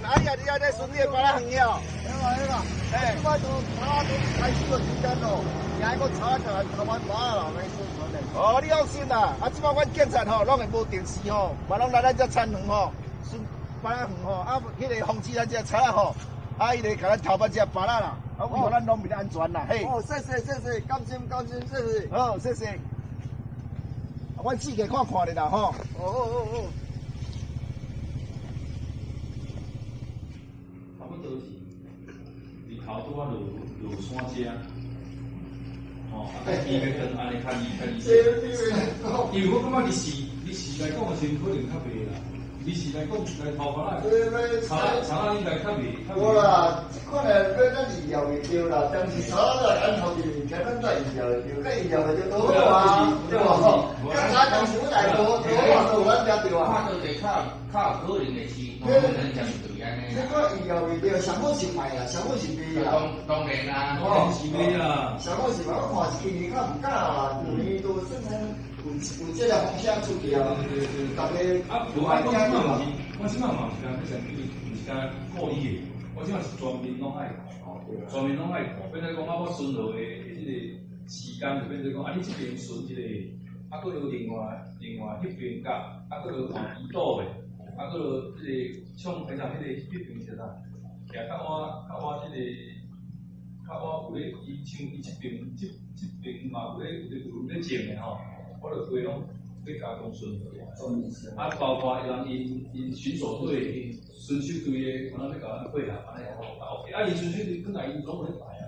线，啊，你啊在顺利把它横了。迄个，哎，即摆都查都开始个时间咯，也个查起来台湾把啦，来说说嘞。哦，你放心啦，啊，即摆阮警察吼，拢会无定时吼，嘛拢来咱这产园吼，顺把它横吼，啊，迄个防止咱这贼吼，啊，伊个甲咱头发这扒拉啦，啊，为何咱农民安全啦，嘿。哦，谢谢，甘心，谢谢。好，谢谢。阮自己看看的啦吼。哦。差不多是日头拄啊落山遮，哦，啊，伊要跟安尼较易，因为我感觉日时来讲，先可能较袂啦。日时来讲，来头发啦，草应该较袂。无啦，即款诶要咱意料会着啦，但是草啦按头面物件，咱再意料会着，甲意料会着多好啊，对无吼？甲啥当时我来多啊，都咱家着啊。看到一个较可能的是，可能相对安尼。这个意料会着，上好是卖啦，上好是卖啦。当然啦，是卖啦。上好是卖，我看是今年较唔敢啦，去年都算有这个风险出去啊，大家啊，无爱讲嘛，我即摆嘛是讲，迄个毋是讲故意的，我即摆是全面拢爱看，全面拢爱看。变做讲啊，我顺路的迄个时间就变做讲，啊，你这边顺一个，啊，佫有另外迄边角，啊，佫有移岛的，啊，佫有迄个像平常迄边是啦，行较我迄个较我有咧，伊像伊这边嘛有咧种的吼。我就规拢去加工顺路，啊，包括因巡守队、巡守队的，可能要甲咱配合，安尼哦，啊，因巡守队本来因拢会来啊。